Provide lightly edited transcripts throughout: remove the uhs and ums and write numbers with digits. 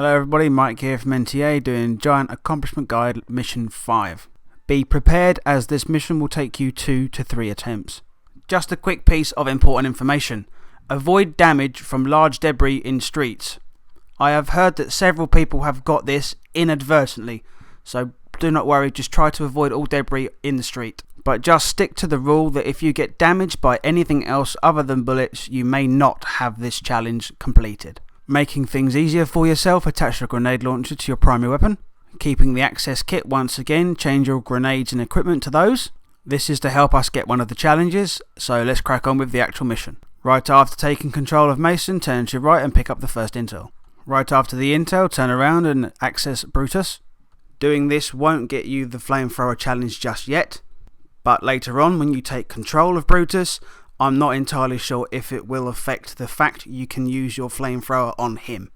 Hello everybody, Mike here from NTA doing Giant Accomplishment Guide Mission 5. Be prepared as this mission will take you 2 to 3 attempts. Just a quick piece of important information. Avoid damage from large debris in streets. I have heard that several people have got this inadvertently, so do not worry, just try to avoid all debris in the street. But just stick to the rule that if you get damaged by anything else other than bullets, you may not have this challenge completed. Making things easier for yourself, attach a grenade launcher to your primary weapon. Keeping the access kit once again, change your grenades and equipment to those. This is to help us get one of the challenges, so let's crack on with the actual mission. Right after taking control of Mason, turn to your right and pick up the first intel. Right after the intel, turn around and access Brutus. Doing this won't get you the flamethrower challenge just yet, but later on when you take control of Brutus, I'm not entirely sure if it will affect the fact you can use your flamethrower on him.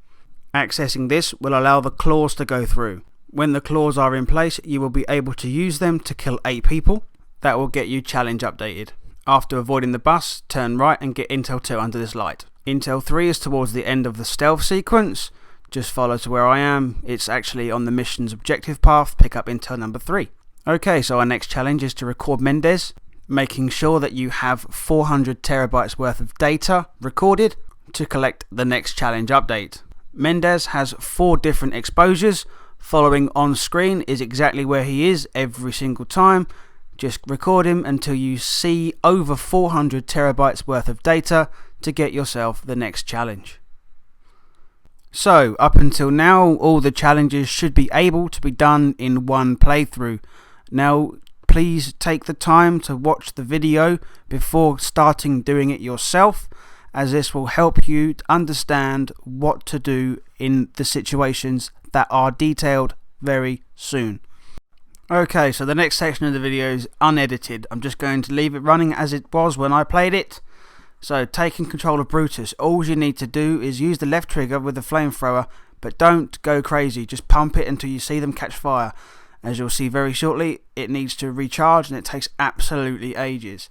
Accessing this will allow the claws to go through. When the claws are in place, you will be able to use them to kill 8 people. That will get you challenge updated. After avoiding the bus, turn right and get Intel 2 under this light. Intel 3 is towards the end of the stealth sequence. Just follow to where I am. It's actually on the mission's objective path. Pick up Intel number 3. Okay, so our next challenge is to record Mendez, making sure that you have 400 terabytes worth of data recorded to collect the next challenge update. Mendez has 4 different exposures. Following on screen is exactly where he is every single time. Just record him until you see over 400 terabytes worth of data to get yourself the next challenge. So, up until now, all the challenges should be able to be done in one playthrough. Now, please take the time to watch the video before starting doing it yourself, as this will help you understand what to do in the situations that are detailed very soon. Okay, so the next section of the video is unedited. I'm just going to leave it running as it was when I played it. So, taking control of Brutus, all you need to do is use the left trigger with the flamethrower, but don't go crazy, just pump it until you see them catch fire. As you'll see very shortly, it needs to recharge and it takes absolutely ages.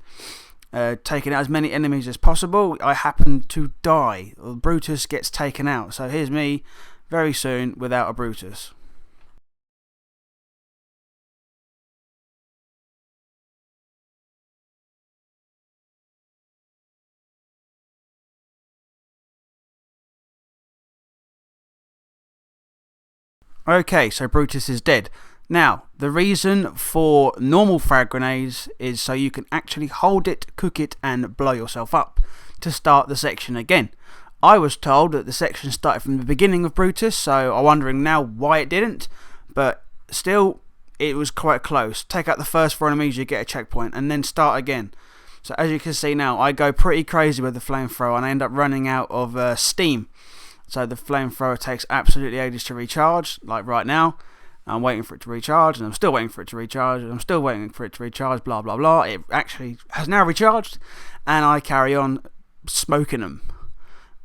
Taking out as many enemies as possible. I happen to die. Brutus gets taken out. So here's me very soon without a Brutus. Okay, so Brutus is dead. Now, the reason for normal frag grenades is so you can actually hold it, cook it, and blow yourself up to start the section again. I was told that the section started from the beginning of Brutus, so I'm wondering now why it didn't, but still, it was quite close. Take out the first 4 enemies, you get a checkpoint, and then start again. So as you can see now, I go pretty crazy with the flamethrower, and I end up running out of steam. So the flamethrower takes absolutely ages to recharge, like right now. I'm waiting for it to recharge, and I'm still waiting for it to recharge, and I'm still waiting for it to recharge, blah blah blah. It actually has now recharged, and I carry on smoking them.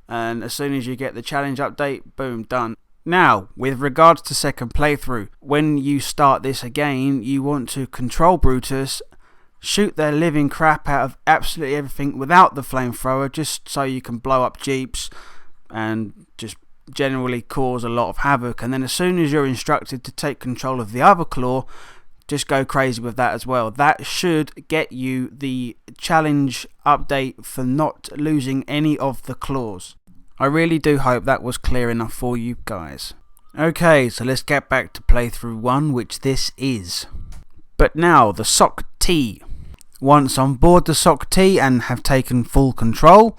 And as soon as you get the challenge update, boom, done. Now, with regards to second playthrough, when you start this again, you want to control Brutus, shoot the living crap out of absolutely everything without the flamethrower, just so you can blow up jeeps and just generally cause a lot of havoc. And then as soon as you're instructed to take control of the other claw, just go crazy with that as well. That should get you the challenge update for not losing any of the claws. I really do hope that was clear enough for you guys. Okay, so let's get back to playthrough 1, which this is. But now, the SOC T. Once on board the SOC T and have taken full control,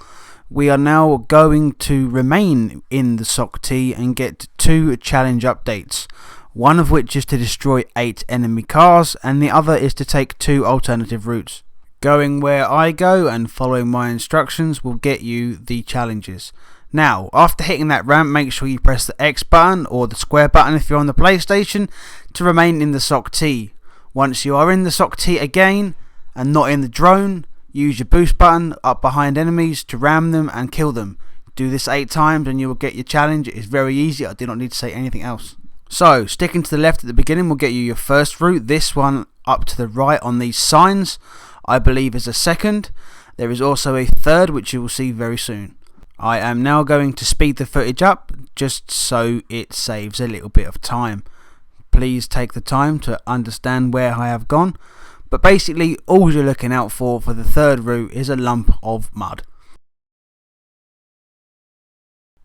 we are now going to remain in the SOC T and get 2 challenge updates. One of which is to destroy 8 enemy cars, and the other is to take 2 alternative routes. Going where I go and following my instructions will get you the challenges. Now, after hitting that ramp, make sure you press the X button or the square button if you're on the PlayStation to remain in the SOC T. Once you are in the SOC T again and not in the drone, use your boost button up behind enemies to ram them and kill them. Do this 8 times and you will get your challenge. It is very easy. I do not need to say anything else. So, sticking to the left at the beginning will get you your first route. This one up to the right on these signs, I believe, is a second. There is also a third, which you will see very soon. I am now going to speed the footage up just so it saves a little bit of time. Please take the time to understand where I have gone, but basically all you're looking out for the third route is a lump of mud.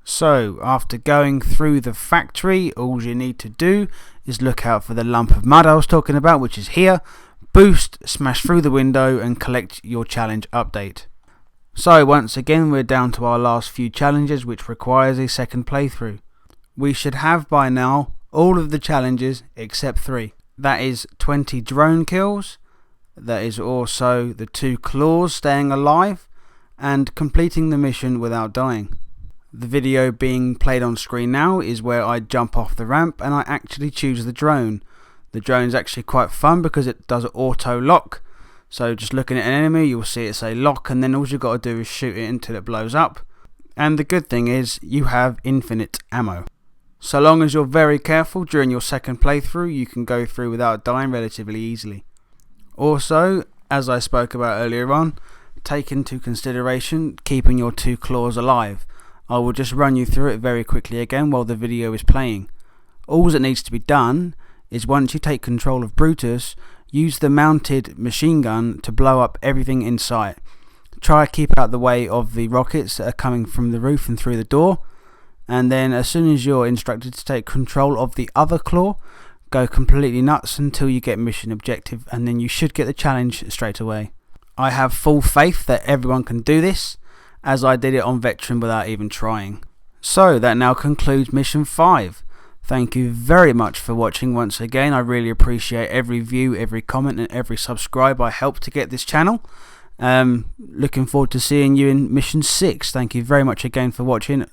So after going through the factory, all you need to do is look out for the lump of mud I was talking about, which is here. Boost, smash through the window and collect your challenge update. So once again we're down to our last few challenges, which requires a second playthrough. We should have by now all of the challenges except 3. That is 20 drone kills, that is also the 2 claws staying alive, and completing the mission without dying. The video being played on screen now is where I jump off the ramp and I actually choose the drone. The drone is actually quite fun because it does auto lock. So just looking at an enemy, you'll see it say lock, and then all you've got to do is shoot it until it blows up. And the good thing is you have infinite ammo. So long as you're very careful during your second playthrough, you can go through without dying relatively easily. Also, as I spoke about earlier on, take into consideration keeping your 2 claws alive. I will just run you through it very quickly again while the video is playing. All that needs to be done is once you take control of Brutus, use the mounted machine gun to blow up everything in sight. Try to keep out the way of the rockets that are coming from the roof and through the door, and then as soon as you're instructed to take control of the other claw, go completely nuts until you get mission objective, and then you should get the challenge straight away. I have full faith that everyone can do this, as I did it on Veteran without even trying. So that now concludes mission 5. Thank you very much for watching once again. I really appreciate every view, every comment and every subscribe I helped to get this channel. Looking forward to seeing you in mission 6. Thank you very much again for watching.